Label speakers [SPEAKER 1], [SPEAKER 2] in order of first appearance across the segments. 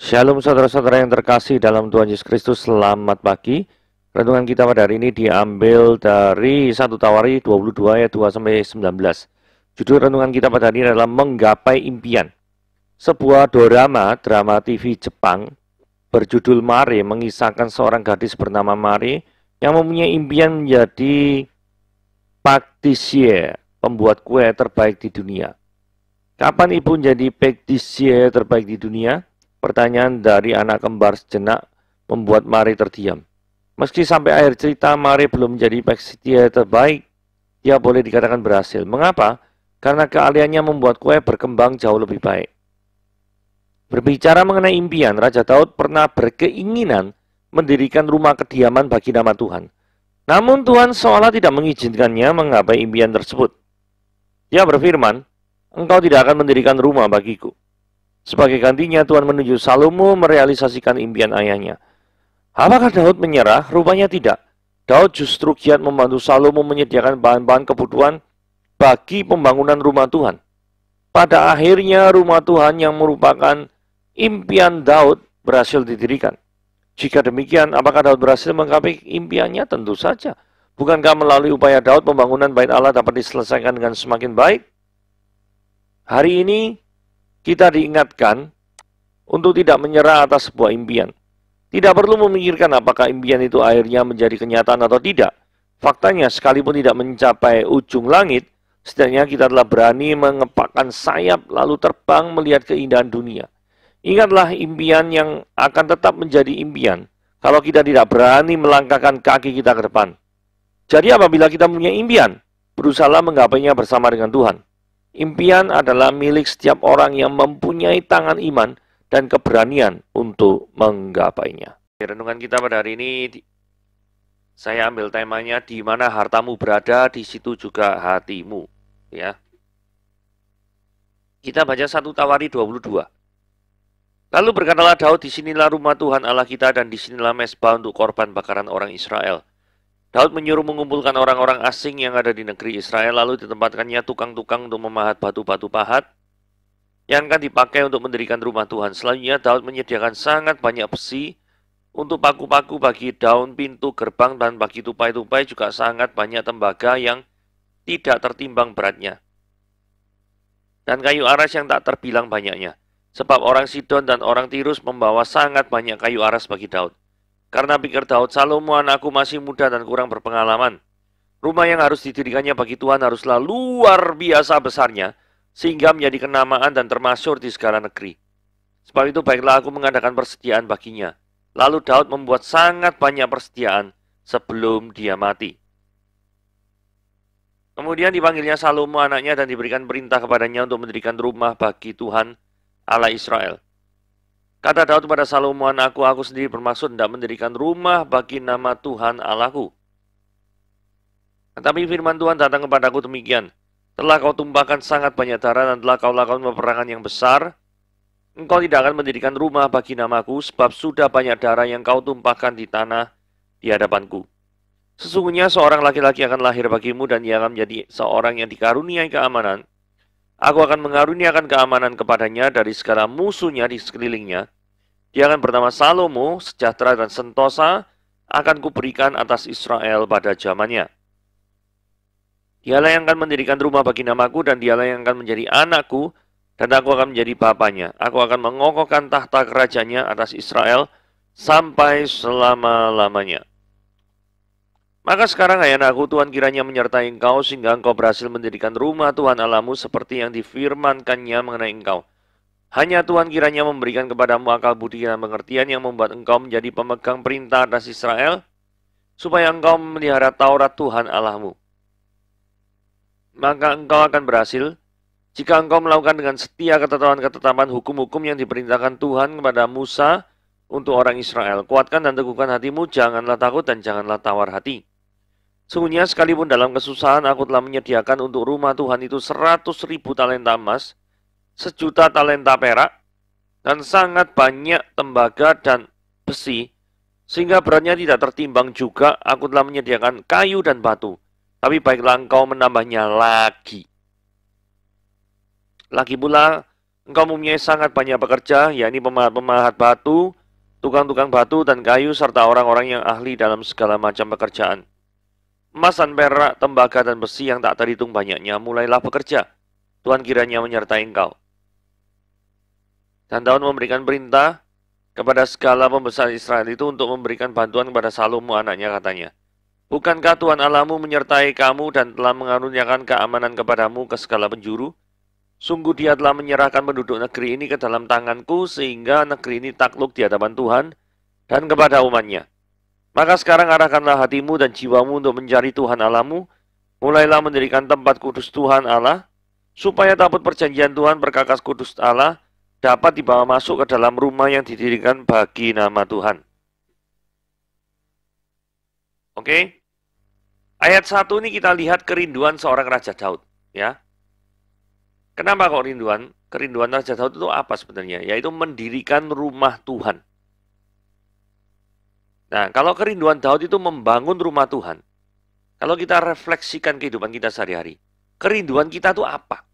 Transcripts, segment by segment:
[SPEAKER 1] Shalom saudara-saudara yang terkasih dalam Tuhan Yesus Kristus, selamat pagi. Renungan kita pada hari ini diambil dari 1 Tawari 22 ayat 2-19. Judul renungan kita pada hari ini adalah Menggapai Impian. Sebuah drama TV Jepang berjudul Mare mengisahkan seorang gadis bernama Mare yang mempunyai impian menjadi patissier, pembuat kue terbaik di dunia. Kapan ibu menjadi patissier terbaik di dunia? Pertanyaan dari anak kembar sejenak membuat Mare terdiam. Meski sampai akhir cerita Mare belum menjadi patissier terbaik, dia boleh dikatakan berhasil. Mengapa? Karena keahliannya membuat kue berkembang jauh lebih baik. Berbicara mengenai impian, Raja Daud pernah berkeinginan mendirikan rumah kediaman bagi nama Tuhan. Namun Tuhan seolah tidak mengizinkannya menggapai impian tersebut. Dia berfirman, "Engkau tidak akan mendirikan rumah bagiku." Sebagai gantinya, Tuhan menunjuk Salomo merealisasikan impian ayahnya. Apakah Daud menyerah? Rupanya tidak. Daud justru giat membantu Salomo menyediakan bahan-bahan kebutuhan bagi pembangunan rumah Tuhan. Pada akhirnya, rumah Tuhan yang merupakan impian Daud berhasil didirikan. Jika demikian, apakah Daud berhasil menggapai impiannya? Tentu saja. Bukankah melalui upaya Daud pembangunan bait Allah dapat diselesaikan dengan semakin baik? Hari ini, kita diingatkan untuk tidak menyerah atas sebuah impian. Tidak perlu memikirkan apakah impian itu akhirnya menjadi kenyataan atau tidak. Faktanya, sekalipun tidak mencapai ujung langit, setidaknya kita telah berani mengepakkan sayap lalu terbang melihat keindahan dunia. Ingatlah, impian yang akan tetap menjadi impian kalau kita tidak berani melangkahkan kaki kita ke depan. Jadi apabila kita punya impian, berusahalah menggapainya bersama dengan Tuhan. Impian adalah milik setiap orang yang mempunyai tangan iman dan keberanian untuk menggapainya. Renungan kita pada hari ini, saya ambil temanya, di mana hartamu berada, di situ juga hatimu. Ya. Kita baca 1 Tawari 22. Lalu berkatalah Daud, disinilah rumah Tuhan Allah kita dan disinilah mezbah untuk korban bakaran orang Israel. Daud menyuruh mengumpulkan orang-orang asing yang ada di negeri Israel, lalu ditempatkannya tukang-tukang untuk memahat batu-batu pahat yang akan dipakai untuk mendirikan rumah Tuhan. Selanjutnya Daud menyediakan sangat banyak besi untuk paku-paku bagi daun pintu gerbang dan bagi tupai-tupai, juga sangat banyak tembaga yang tidak tertimbang beratnya dan kayu aras yang tak terbilang banyaknya. Sebab orang Sidon dan orang Tirus membawa sangat banyak kayu aras bagi Daud. Karena pikir Daud, Salomo anakku masih muda dan kurang berpengalaman. Rumah yang harus didirikannya bagi Tuhan haruslah luar biasa besarnya, sehingga menjadi kenamaan dan termasyhur di segala negeri. Sebab itu baiklah aku mengadakan persediaan baginya. Lalu Daud membuat sangat banyak persediaan sebelum dia mati. Kemudian dipanggilnya Salomo anaknya dan diberikan perintah kepadanya untuk mendirikan rumah bagi Tuhan Allah Israel. Kata Daud kepada Salomo anakku, aku sendiri bermaksud hendak mendirikan rumah bagi nama Tuhan Allahku. Tetapi firman Tuhan datang kepadaku demikian, telah kau tumpahkan sangat banyak darah dan telah kau lakukan peperangan yang besar. Engkau tidak akan mendirikan rumah bagi namaku, sebab sudah banyak darah yang kau tumpahkan di tanah di hadapanku. Sesungguhnya seorang laki-laki akan lahir bagimu dan ia akan menjadi seorang yang dikaruniai keamanan. Aku akan mengaruniakan keamanan kepadanya dari segala musuhnya di sekelilingnya. Dia akan bernama Salomo, sejahtera dan sentosa akan kuberikan atas Israel pada zamannya. Dialah yang akan mendirikan rumah bagi namaku dan dialah yang akan menjadi anakku dan aku akan menjadi bapaknya. Aku akan mengokohkan tahta kerajaannya atas Israel sampai selama-lamanya. Maka sekarang hai anakku, Tuhan kiranya menyertai engkau sehingga engkau berhasil mendirikan rumah Tuhan Allahmu seperti yang difirmankannya mengenai engkau. Hanya Tuhan kiranya memberikan kepadamu akal budi dan pengertian yang membuat engkau menjadi pemegang perintah atas Israel, supaya engkau memelihara Taurat Tuhan Allahmu. Maka engkau akan berhasil jika engkau melakukan dengan setia ketetapan-ketetapan hukum-hukum yang diperintahkan Tuhan kepada Musa untuk orang Israel. Kuatkan dan teguhkan hatimu, janganlah takut dan janganlah tawar hati. Sungguhnya sekalipun dalam kesusahan aku telah menyediakan untuk rumah Tuhan itu 100.000 talenta emas, 1.000.000 talenta perak, dan sangat banyak tembaga dan besi, sehingga beratnya tidak tertimbang. Juga aku telah menyediakan kayu dan batu, tapi baiklah engkau menambahnya lagi. Lagi pula Engkau mempunyai sangat banyak pekerja, yakni pemahat batu, tukang-tukang batu dan kayu, serta orang-orang yang ahli dalam segala macam pekerjaan. Emas dan perak, tembaga dan besi yang tak terhitung banyaknya, mulailah bekerja. Tuhan kiranya menyertai engkau. Dan Daud memberikan perintah kepada segala pembesar Israel itu untuk memberikan bantuan kepada Salomo anaknya, katanya. Bukankah Tuhan Allahmu menyertai kamu dan telah mengaruniakan keamanan kepadamu ke segala penjuru? Sungguh dia telah menyerahkan penduduk negeri ini ke dalam tanganku, sehingga negeri ini takluk di hadapan Tuhan dan kepada umatnya. Maka sekarang arahkanlah hatimu dan jiwamu untuk mencari Tuhan Allahmu. Mulailah mendirikan tempat kudus Tuhan Allah, supaya tabut perjanjian Tuhan perkakas kudus Allah dapat dibawa masuk ke dalam rumah yang didirikan bagi nama Tuhan. Oke. Ayat 1 ini kita lihat kerinduan seorang Raja Daud, ya. Kenapa kok rinduan? Kerinduan Raja Daud itu apa sebenarnya? Yaitu mendirikan rumah Tuhan. Nah, kalau kerinduan Daud itu membangun rumah Tuhan, kalau kita refleksikan kehidupan kita sehari-hari, kerinduan kita itu apa?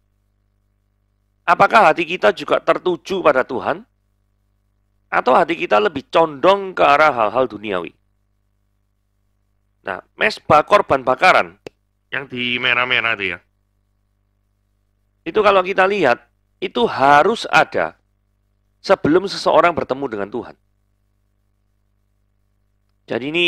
[SPEAKER 1] Apakah hati kita juga tertuju pada Tuhan? Atau hati kita lebih condong ke arah hal-hal duniawi? Nah, mesbah korban bakaran, yang di merah-merah itu ya, itu kalau kita lihat, itu harus ada sebelum seseorang bertemu dengan Tuhan. Jadi ini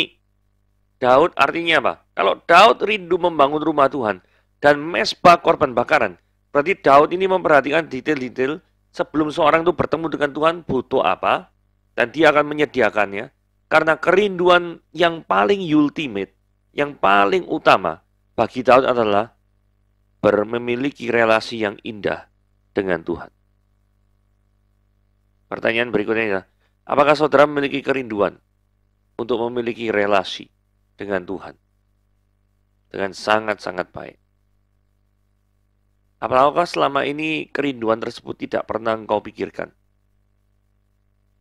[SPEAKER 1] Daud artinya apa? Kalau Daud rindu membangun rumah Tuhan dan mesbah korban bakaran, berarti Daud ini memperhatikan detail-detail sebelum seorang itu bertemu dengan Tuhan butuh apa, dan dia akan menyediakannya. Karena kerinduan yang paling ultimate, yang paling utama bagi Daud adalah memiliki relasi yang indah dengan Tuhan. Pertanyaan berikutnya adalah, apakah saudara memiliki kerinduan untuk memiliki relasi dengan Tuhan dengan sangat-sangat baik? Apakah selama ini kerinduan tersebut tidak pernah engkau pikirkan?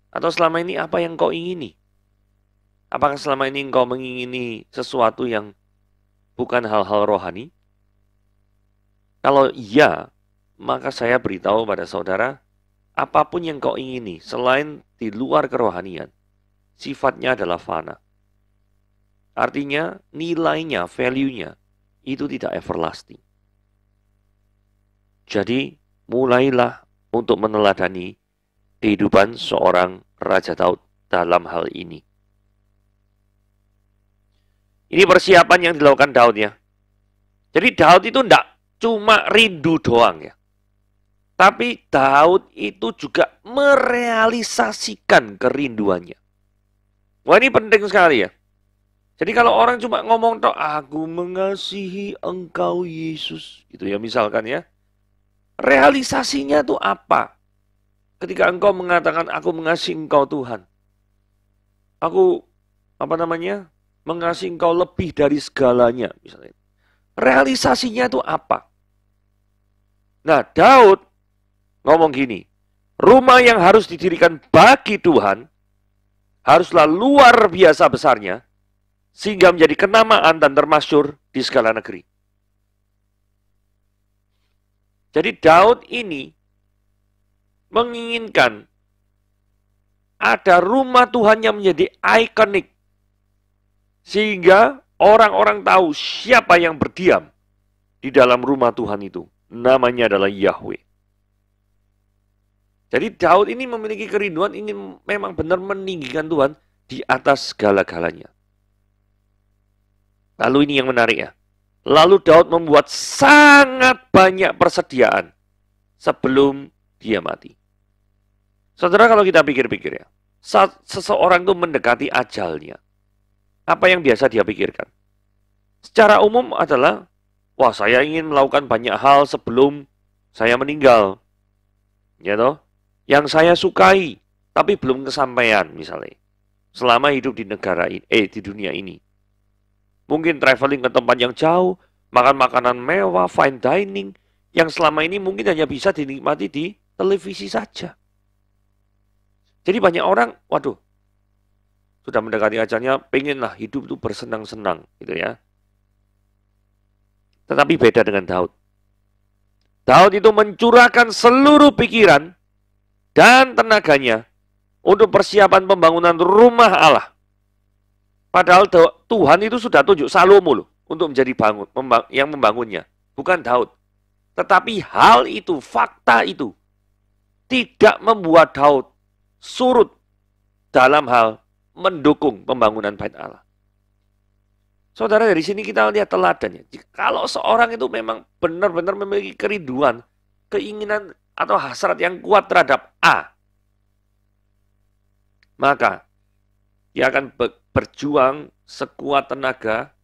[SPEAKER 1] Atau selama ini apa yang engkau ingini? Apakah selama ini engkau mengingini sesuatu yang bukan hal-hal rohani? Kalau iya, maka saya beritahu pada saudara, apapun yang kau ingini selain di luar kerohanian, sifatnya adalah fana. Artinya nilainya, value-nya, itu tidak everlasting. Jadi, mulailah untuk meneladani kehidupan seorang Raja Daud dalam hal ini. Ini persiapan yang dilakukan Daud ya. Jadi Daud itu tidak cuma rindu doang ya. Tapi Daud itu juga merealisasikan kerinduannya. Wah, ini penting sekali ya. Jadi kalau orang cuma ngomong toh, aku mengasihi engkau Yesus, gitu ya misalkan ya. Realisasinya tuh apa? Ketika engkau mengatakan aku mengasihi engkau Tuhan. Aku mengasihi engkau lebih dari segalanya misalnya. Realisasinya tuh apa? Nah, Daud ngomong gini, rumah yang harus didirikan bagi Tuhan haruslah luar biasa besarnya, sehingga menjadi kenamaan dan termasyhur di segala negeri. Jadi Daud ini menginginkan ada rumah Tuhan yang menjadi ikonik, sehingga orang-orang tahu siapa yang berdiam di dalam rumah Tuhan itu. Namanya adalah Yahweh. Jadi Daud ini memiliki kerinduan ingin memang benar meninggikan Tuhan di atas segala-galanya. Lalu ini yang menarik ya. Lalu Daud membuat sangat banyak persediaan sebelum dia mati. Saudara, kalau kita pikir-pikir ya, saat seseorang itu mendekati ajalnya, apa yang biasa dia pikirkan? Secara umum adalah, wah, saya ingin melakukan banyak hal sebelum saya meninggal. Ya toh? Yang saya sukai, tapi belum kesampaian misalnya. Selama hidup di negara ini, di dunia ini. Mungkin traveling ke tempat yang jauh, makan makanan mewah, fine dining, yang selama ini mungkin hanya bisa dinikmati di televisi saja. Jadi banyak orang, waduh, sudah mendekati ajalnya, pengenlah hidup itu bersenang-senang, gitu ya. Tetapi beda dengan Daud. Daud itu mencurahkan seluruh pikiran dan tenaganya untuk persiapan pembangunan rumah Allah. Padahal Tuhan itu sudah tunjuk Salomo loh, untuk menjadi yang membangunnya, bukan Daud. Tetapi hal itu, fakta itu, tidak membuat Daud surut dalam hal mendukung pembangunan bait Allah. Saudara, dari sini kita lihat teladannya. Kalau seorang itu memang benar-benar memiliki kerinduan, keinginan atau hasrat yang kuat terhadap A, maka dia akan berjuang sekuat tenaga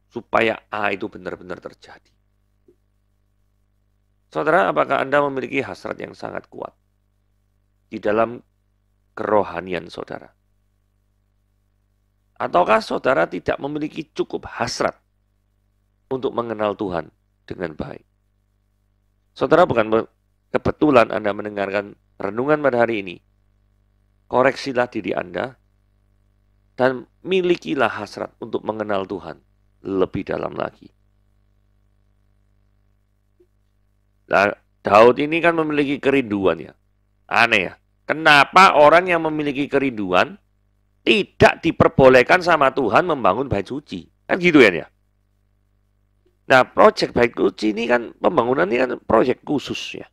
[SPEAKER 1] supaya A itu benar-benar terjadi. Saudara, apakah Anda memiliki hasrat yang sangat kuat di dalam kerohanian saudara? Ataukah saudara tidak memiliki cukup hasrat untuk mengenal Tuhan dengan baik? Saudara, bukan kebetulan Anda mendengarkan renungan pada hari ini. Koreksilah diri Anda dan milikilah hasrat untuk mengenal Tuhan lebih dalam lagi. Nah, Daud ini kan memiliki kerinduan ya. Aneh ya. Kenapa orang yang memiliki kerinduan tidak diperbolehkan sama Tuhan membangun bait suci? Kan gitu ya. Nah, proyek bait suci ini kan, pembangunan ini kan proyek khusus ya.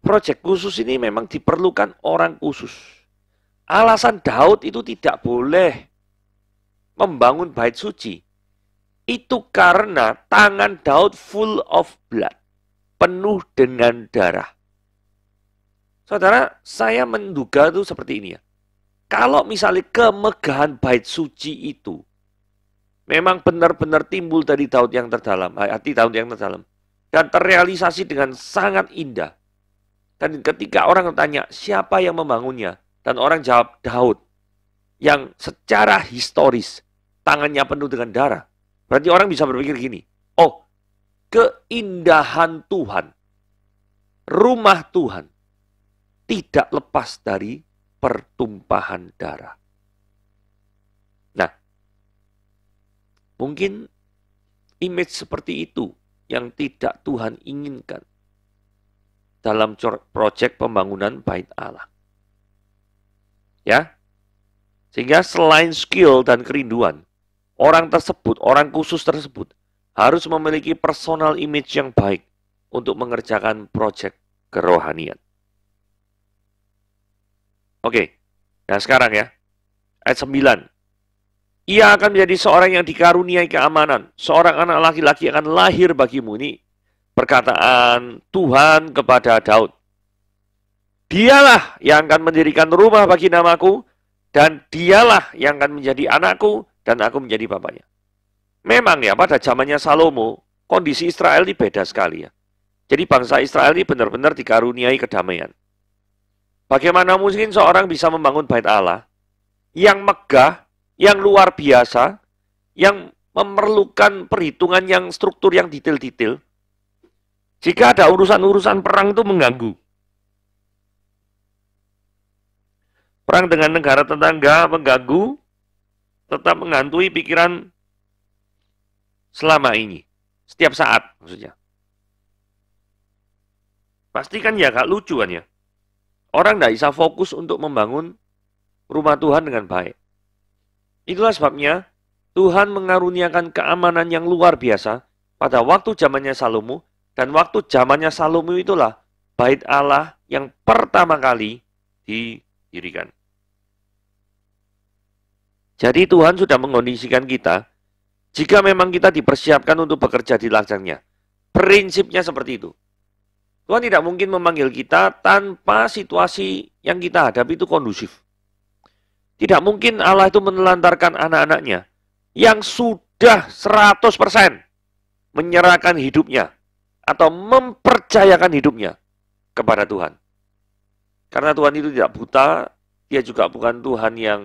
[SPEAKER 1] Proyek khusus ini memang diperlukan orang khusus. Alasan Daud itu tidak boleh membangun bait suci itu karena tangan Daud full of blood, penuh dengan darah. Saudara, saya menduga itu seperti ini ya. Kalau misalnya kemegahan bait suci itu memang benar-benar timbul dari Daud yang terdalam, hati Daud yang terdalam, dan terrealisasi dengan sangat indah. Dan ketika orang bertanya, siapa yang membangunnya? Dan orang jawab, Daud. Yang secara historis, tangannya penuh dengan darah. Berarti orang bisa berpikir gini, oh, keindahan Tuhan, rumah Tuhan, tidak lepas dari pertumpahan darah. Nah, mungkin image seperti itu yang tidak Tuhan inginkan dalam proyek pembangunan bait Allah. Ya, sehingga selain skill dan kerinduan, orang tersebut, orang khusus tersebut, harus memiliki personal image yang baik untuk mengerjakan proyek kerohanian. Oke, nah sekarang ya, ayat 9. Ia akan menjadi seorang yang dikaruniai keamanan. Seorang anak laki-laki akan lahir bagimu. Ini perkataan Tuhan kepada Daud. Dialah yang akan mendirikan rumah bagi namaku, dan dialah yang akan menjadi anakku, dan aku menjadi bapaknya. Memang ya, pada zamannya Salomo, kondisi Israel ini beda sekali ya. Jadi bangsa Israel ini benar-benar dikaruniai kedamaian. Bagaimana mungkin seorang bisa membangun bait Allah yang megah, yang luar biasa, yang memerlukan perhitungan yang struktur yang detail-detail, jika ada urusan-urusan perang itu mengganggu. Perang dengan negara tetangga mengganggu, tetap menghantui pikiran selama ini, setiap saat maksudnya. Pasti kan ya gak lucu kan ya. Orang tidak bisa fokus untuk membangun rumah Tuhan dengan baik. Itulah sebabnya Tuhan mengaruniakan keamanan yang luar biasa pada waktu zamannya Salomo, dan waktu zamannya Salomo itulah bait Allah yang pertama kali didirikan. Jadi Tuhan sudah mengkondisikan kita, jika memang kita dipersiapkan untuk bekerja di ladangnya. Prinsipnya seperti itu. Tuhan tidak mungkin memanggil kita tanpa situasi yang kita hadapi itu kondusif. Tidak mungkin Allah itu menelantarkan anak-anaknya yang sudah 100% menyerahkan hidupnya atau mempercayakan hidupnya kepada Tuhan. Karena Tuhan itu tidak buta, dia juga bukan Tuhan yang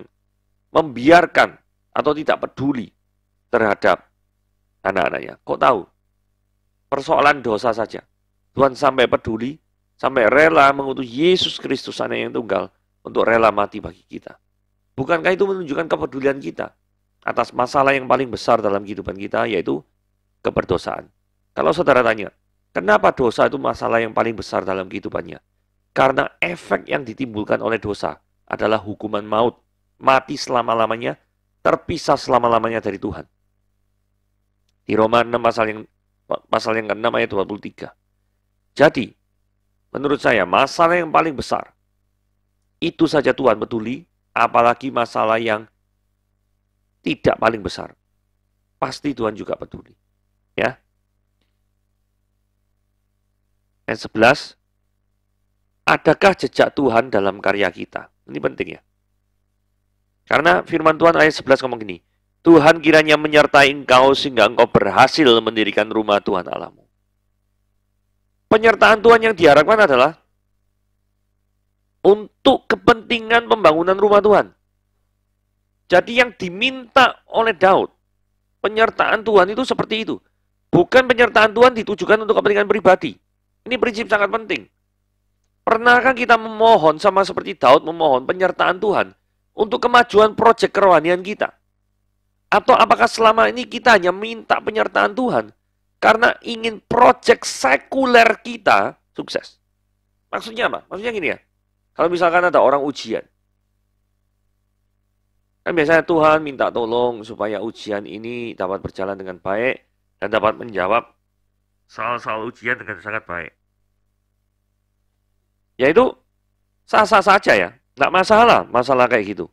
[SPEAKER 1] membiarkan atau tidak peduli terhadap anak-anaknya. Kok tahu? Persoalan dosa saja. Tuhan sampai peduli, sampai rela mengutus Yesus Kristus anak yang tunggal untuk rela mati bagi kita. Bukankah itu menunjukkan kepedulian kita atas masalah yang paling besar dalam kehidupan kita, yaitu keberdosaan. Kalau saudara tanya, kenapa dosa itu masalah yang paling besar dalam kehidupannya? Karena efek yang ditimbulkan oleh dosa adalah hukuman maut, mati selama-lamanya, terpisah selama-lamanya dari Tuhan. Di Roma 6 pasal yang ke-6 ayat 23. Jadi, menurut saya masalah yang paling besar itu saja Tuhan peduli, apalagi masalah yang tidak paling besar. Pasti Tuhan juga peduli. Ya. Ayat 11. Adakah jejak Tuhan dalam karya kita? Ini penting ya. Karena firman Tuhan ayat 11 ngomong gini, Tuhan kiranya menyertai engkau sehingga engkau berhasil mendirikan rumah Tuhan Allahmu. Penyertaan Tuhan yang diharapkan adalah untuk kepentingan pembangunan rumah Tuhan. Jadi yang diminta oleh Daud, penyertaan Tuhan itu seperti itu. Bukan penyertaan Tuhan ditujukan untuk kepentingan pribadi. Ini prinsip sangat penting. Pernahkah kita memohon sama seperti Daud memohon penyertaan Tuhan untuk kemajuan proyek kerohanian kita? Atau apakah selama ini kita hanya minta penyertaan Tuhan karena ingin proyek sekuler kita sukses? Maksudnya apa? Maksudnya gini ya, kalau misalkan ada orang ujian, kan biasanya Tuhan minta tolong supaya ujian ini dapat berjalan dengan baik dan dapat menjawab soal-soal ujian dengan sangat baik. Ya itu sah-sah saja ya, nggak masalah kayak gitu.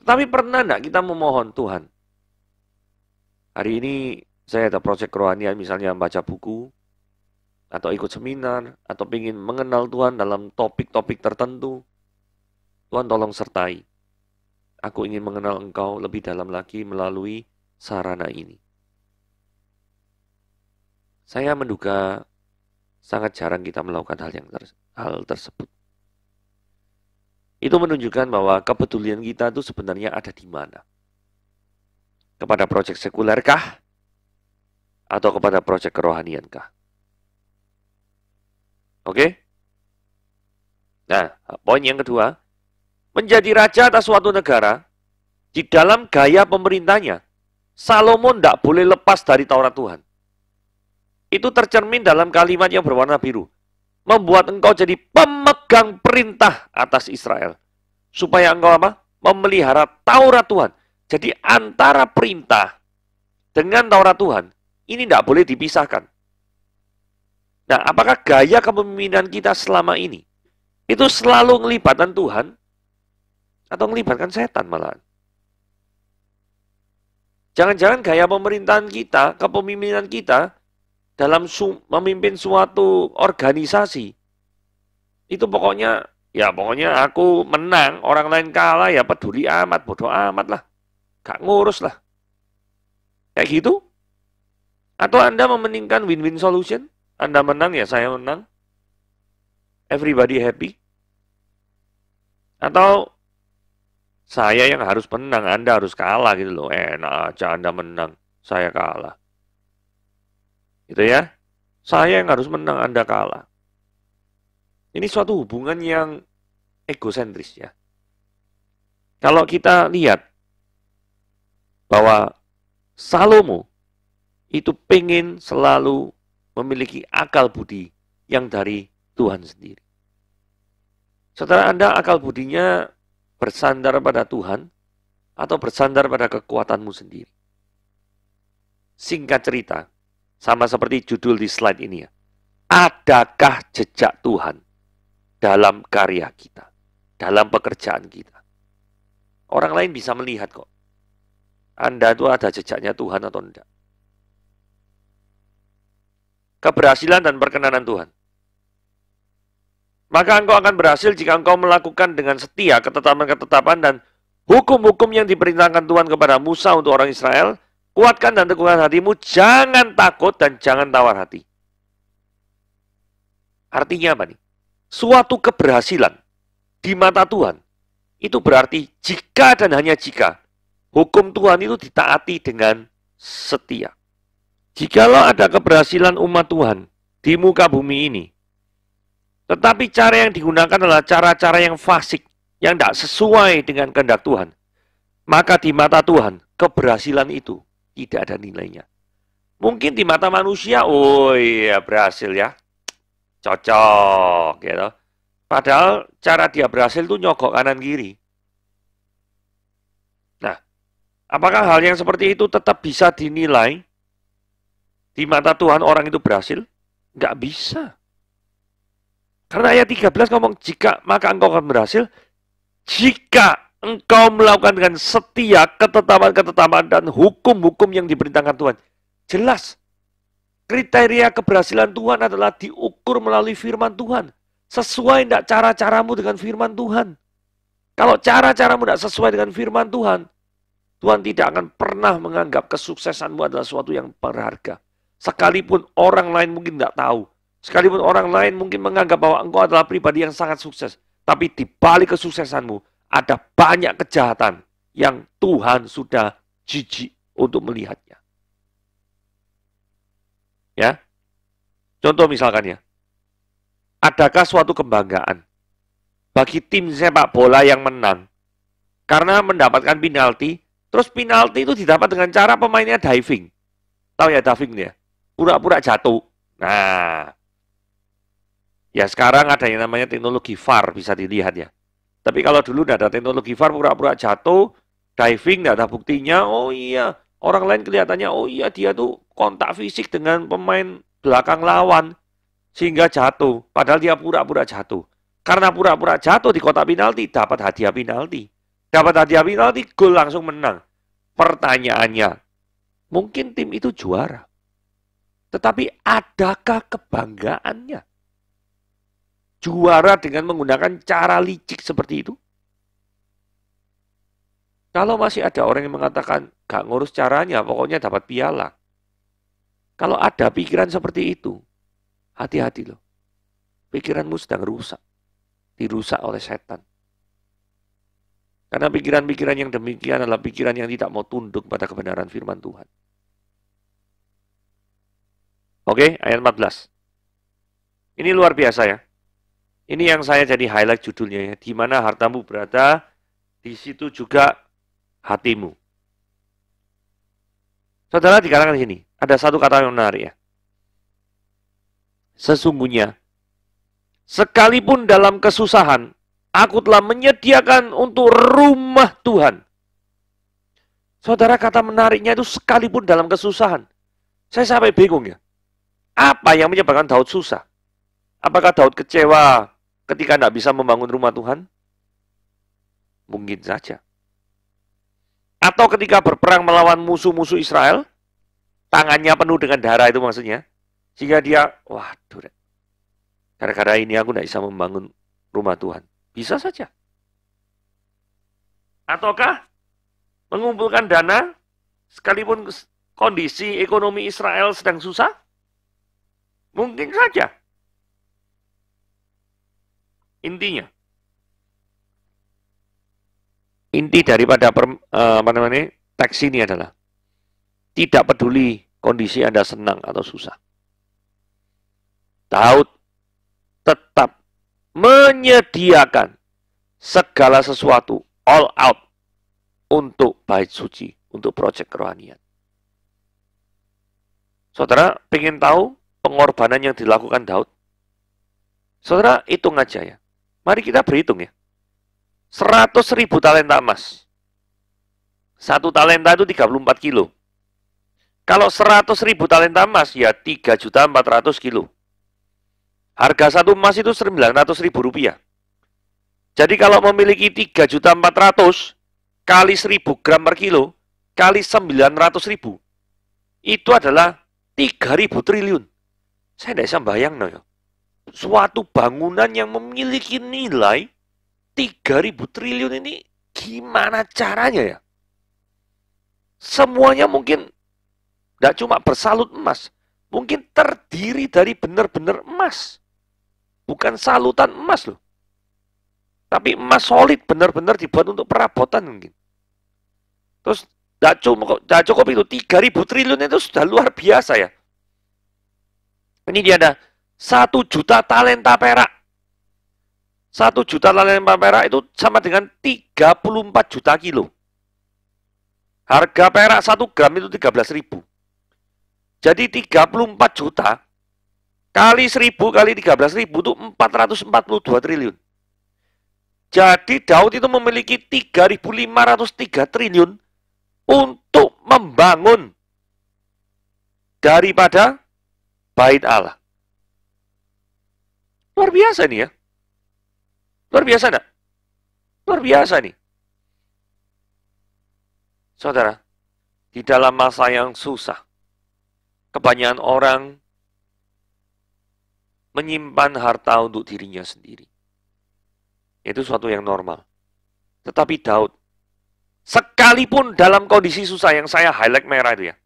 [SPEAKER 1] Tapi pernah nggak kita memohon Tuhan, hari ini saya ada proyek kerohanian misalnya baca buku, atau ikut seminar, atau ingin mengenal Tuhan dalam topik-topik tertentu. Tuhan tolong sertai. Aku ingin mengenal Engkau lebih dalam lagi melalui sarana ini. Saya menduga sangat jarang kita melakukan hal tersebut. Itu menunjukkan bahwa kepedulian kita itu sebenarnya ada di mana. Kepada proyek sekuler kah? Atau kepada proyek kerohanian kah? Oke? Nah, poin yang kedua, menjadi raja atas suatu negara, di dalam gaya pemerintahnya, Salomo tidak boleh lepas dari Taurat Tuhan. Itu tercermin dalam kalimat yang berwarna biru. Membuat engkau jadi pemegang perintah atas Israel. Supaya engkau apa? Memelihara Taurat Tuhan. Jadi antara perintah dengan Taurat Tuhan, ini tidak boleh dipisahkan. Nah, apakah gaya kepemimpinan kita selama ini itu selalu melibatkan Tuhan atau melibatkan setan malahan? Jangan-jangan gaya pemerintahan kita, kepemimpinan kita dalam memimpin suatu organisasi itu pokoknya aku menang, orang lain kalah ya peduli amat, bodoh amat lah, gak ngurus lah, kayak gitu? Atau Anda mementingkan win-win solution? Anda menang ya saya menang, everybody happy? Atau saya yang harus menang, Anda harus kalah gitu loh, enak aja Anda menang, saya kalah. Gitu ya. Saya yang harus menang, Anda kalah. Ini suatu hubungan yang egosentris ya. Kalau kita lihat bahwa Salomo itu pengen selalu memiliki akal budi yang dari Tuhan sendiri. Saudara, Anda akal budinya bersandar pada Tuhan atau bersandar pada kekuatanmu sendiri? Singkat cerita, sama seperti judul di slide ini ya. Adakah jejak Tuhan dalam karya kita, dalam pekerjaan kita? Orang lain bisa melihat kok. Anda itu ada jejaknya Tuhan atau tidak. Keberhasilan dan perkenanan Tuhan. Maka engkau akan berhasil jika engkau melakukan dengan setia ketetapan-ketetapan dan hukum-hukum yang diperintahkan Tuhan kepada Musa untuk orang Israel. Kuatkan dan teguhkan hatimu, jangan takut dan jangan tawar hati. Artinya apa nih? Suatu keberhasilan di mata Tuhan, itu berarti jika dan hanya jika hukum Tuhan itu ditaati dengan setia. Jikalau ada keberhasilan umat Tuhan di muka bumi ini, tetapi cara yang digunakan adalah cara-cara yang fasik, yang tidak sesuai dengan kehendak Tuhan, maka di mata Tuhan, keberhasilan itu tidak ada nilainya. Mungkin di mata manusia, oh iya berhasil ya, cocok gitu. Padahal cara dia berhasil itu nyogok kanan kiri. Nah, apakah hal yang seperti itu tetap bisa dinilai di mata Tuhan orang itu berhasil? Nggak bisa. Karena ayat 13 ngomong, jika maka engkau akan berhasil, jika engkau melakukan dengan setia ketetapan-ketetapan dan hukum-hukum yang diperintahkan Tuhan. Jelas, kriteria keberhasilan Tuhan adalah diukur melalui firman Tuhan. Sesuai tidak cara-caramu dengan firman Tuhan. Kalau cara-caramu tidak sesuai dengan firman Tuhan, Tuhan tidak akan pernah menganggap kesuksesanmu adalah sesuatu yang berharga. Sekalipun orang lain mungkin tidak tahu. Sekalipun orang lain mungkin menganggap bahwa engkau adalah pribadi yang sangat sukses. Tapi di balik kesuksesanmu, ada banyak kejahatan yang Tuhan sudah jijik untuk melihatnya. Ya, contoh misalkan ya, adakah suatu kebanggaan bagi tim sepak bola yang menang karena mendapatkan penalti, terus penalti itu didapat dengan cara pemainnya diving. Tahu ya diving ya? Pura-pura jatuh. Nah, ya sekarang ada yang namanya teknologi VAR, bisa dilihat ya. Tapi kalau dulu tidak ada teknologi VAR, pura-pura jatuh, diving, tidak ada buktinya, oh iya, orang lain kelihatannya, oh iya dia tuh kontak fisik dengan pemain belakang lawan, sehingga jatuh, padahal dia pura-pura jatuh. Karena pura-pura jatuh di kotak penalti, dapat hadiah penalti. Dapat hadiah penalti, gol langsung menang. Pertanyaannya, mungkin tim itu juara. Tetapi adakah kebanggaannya? Juara dengan menggunakan cara licik seperti itu? Kalau masih ada orang yang mengatakan, gak ngurus caranya, pokoknya dapat piala. Kalau ada pikiran seperti itu, hati-hati loh. Pikiranmu sedang rusak. Dirusak oleh setan. Karena pikiran-pikiran yang demikian adalah pikiran yang tidak mau tunduk pada kebenaran firman Tuhan. Oke, ayat 14. Ini luar biasa ya. Ini yang saya jadi highlight judulnya ya. Di mana hartamu berada, di situ juga hatimu. Saudara, dikatakan di sini, ada satu kata yang menarik ya. Sesungguhnya, sekalipun dalam kesusahan, aku telah menyediakan untuk rumah Tuhan. Saudara, kata menariknya itu sekalipun dalam kesusahan. Saya sampai bingung ya. Apa yang menyebabkan Daud susah? Apakah Daud kecewa ketika tidak bisa membangun rumah Tuhan? Mungkin saja. Atau ketika berperang melawan musuh-musuh Israel, tangannya penuh dengan darah itu maksudnya. Sehingga dia, waduh, gara-gara ini aku tidak bisa membangun rumah Tuhan. Bisa saja. Ataukah mengumpulkan dana, sekalipun kondisi ekonomi Israel sedang susah? Mungkin saja. Intinya, inti daripada teks ini adalah tidak peduli kondisi Anda senang atau susah. Daud tetap menyediakan segala sesuatu all out untuk bait suci, untuk proyek kerohanian. Saudara pengen tahu pengorbanan yang dilakukan Daud? Saudara hitung aja ya. Mari kita berhitung ya. 100.000 talenta emas. Satu talenta itu 34 kilo. Kalau 100.000 talenta emas ya 3.400.000 kilo. Harga satu emas itu 900.000 rupiah. Jadi kalau memiliki 3.400.000 kali 1.000 gram per kilo kali 900.000 itu adalah 3.000 triliun. Saya tidak bisa bayang no ya. Suatu bangunan yang memiliki nilai 3.000 triliun ini gimana caranya ya? Semuanya mungkin tidak cuma bersalut emas, mungkin terdiri dari benar-benar emas. Bukan salutan emas loh. Tapi emas solid, benar-benar dibuat untuk perabotan mungkin. Terus tidak cukup itu, 3.000 triliun itu sudah luar biasa ya. Ini dia ada 1 juta talenta perak. 1 juta talenta perak itu sama dengan 34 juta kilo. Harga perak 1 gram itu 13.000. Jadi 34 juta Kali 1000 kali 13.000 itu 442 triliun. Jadi Daud itu memiliki 3.503 triliun untuk membangun daripada bait Allah. Luar biasa nih ya. Luar biasa enggak? Luar biasa nih. Saudara, di dalam masa yang susah, kebanyakan orang menyimpan harta untuk dirinya sendiri. Itu suatu yang normal. Tetapi Daud, sekalipun dalam kondisi susah yang saya highlight merah itu ya,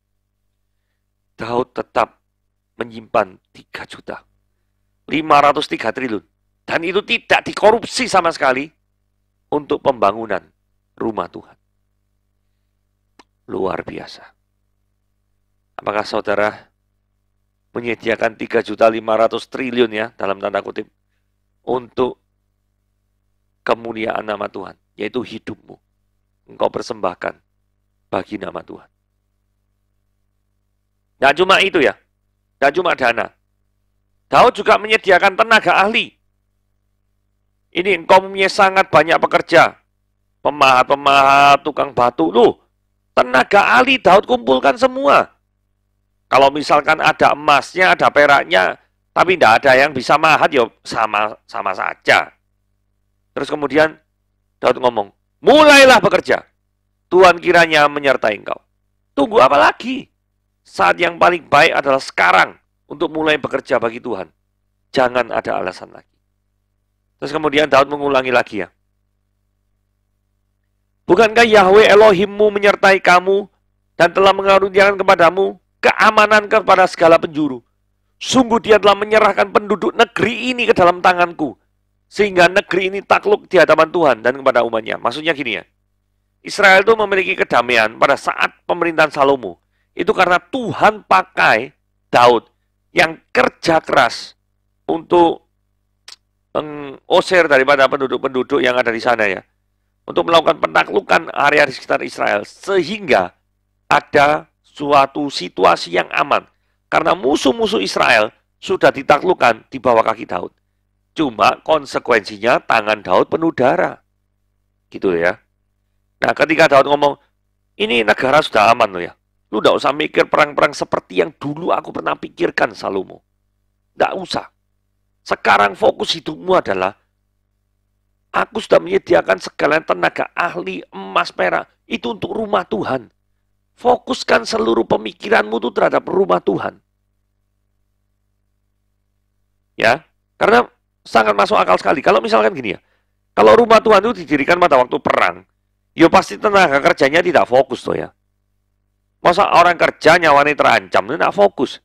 [SPEAKER 1] Daud tetap menyimpan 3.503 triliun. Dan itu tidak dikorupsi sama sekali untuk pembangunan rumah Tuhan. Luar biasa. Apakah saudara menyediakan 3.500 triliun ya, dalam tanda kutip, untuk kemuliaan nama Tuhan, yaitu hidupmu. Engkau persembahkan bagi nama Tuhan. Tidak cuma itu ya, tidak cuma dana. Daud juga menyediakan tenaga ahli. Ini engkau mempunyai sangat banyak pekerja. Pemahat-pemahat, tukang batu. Loh, tenaga ahli Daud kumpulkan semua. Kalau misalkan ada emasnya, ada peraknya, tapi tidak ada yang bisa mahat, ya sama saja. Terus kemudian Daud ngomong, mulailah bekerja. Tuhan kiranya menyertai engkau. Tunggu apa lagi? Saat yang paling baik adalah sekarang untuk mulai bekerja bagi Tuhan. Jangan ada alasan lagi. Terus kemudian Daud mengulangi lagi ya. Bukankah Yahweh Elohimmu menyertai kamu dan telah mengaruniakan kepadamu keamanan kepada segala penjuru. Sungguh dia telah menyerahkan penduduk negeri ini ke dalam tanganku. Sehingga negeri ini takluk di hadapan Tuhan dan kepada umatnya. Maksudnya gini ya. Israel itu memiliki kedamaian pada saat pemerintahan Salomo. Itu karena Tuhan pakai Daud yang kerja keras untuk mengusir daripada penduduk-penduduk yang ada di sana ya. Untuk melakukan penaklukan area di sekitar Israel. Sehingga ada suatu situasi yang aman. Karena musuh-musuh Israel sudah ditaklukkan di bawah kaki Daud. Cuma konsekuensinya tangan Daud penuh darah. Gitu ya. Nah ketika Daud ngomong, ini negara sudah aman loh ya. Lu gak usah mikir perang-perang seperti yang dulu aku pernah pikirkan Salomo. Gak usah. Sekarang fokus hidupmu adalah, aku sudah menyediakan segala tenaga ahli, emas, perak. Itu untuk rumah Tuhan. Fokuskan seluruh pemikiranmu itu terhadap rumah Tuhan. Ya, karena sangat masuk akal sekali. Kalau misalkan gini ya, kalau rumah Tuhan itu didirikan pada waktu perang, ya pasti tenaga kerjanya tidak fokus tuh ya. Masa orang kerja nyawanya terancam, itu tidak fokus.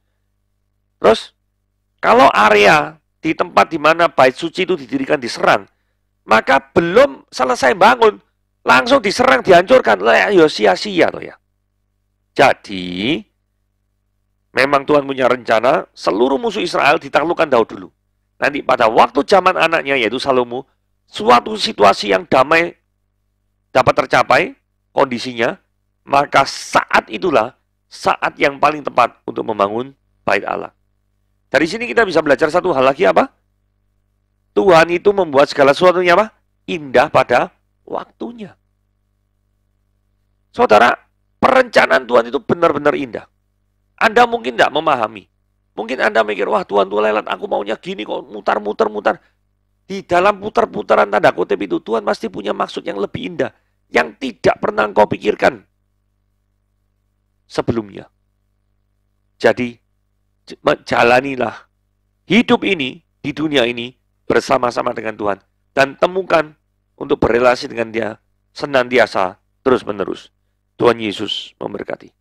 [SPEAKER 1] Terus, kalau area di tempat di mana bait suci itu didirikan diserang, maka belum selesai bangun, langsung diserang, dihancurkan, ya sia-sia tuh ya. Jadi, memang Tuhan punya rencana, seluruh musuh Israel ditaklukkan Daud dulu. Nanti pada waktu zaman anaknya yaitu Salomo, suatu situasi yang damai dapat tercapai kondisinya, maka saat itulah saat yang paling tepat untuk membangun bait Allah. Dari sini kita bisa belajar satu hal lagi apa? Tuhan itu membuat segala sesuatunya apa? Indah pada waktunya. Saudara, perencanaan Tuhan itu benar-benar indah. Anda mungkin tidak memahami. Mungkin Anda mikir, wah Tuhan tuh lelet, aku maunya gini kok, mutar-mutar. Di dalam putar-putaran tanda kutip itu, Tuhan pasti punya maksud yang lebih indah. Yang tidak pernah engkau pikirkan sebelumnya. Jadi, jalanilah hidup ini, di dunia ini, bersama-sama dengan Tuhan. Dan temukan untuk berrelasi dengan Dia, senantiasa, terus-menerus. Tuhan Yesus memberkati.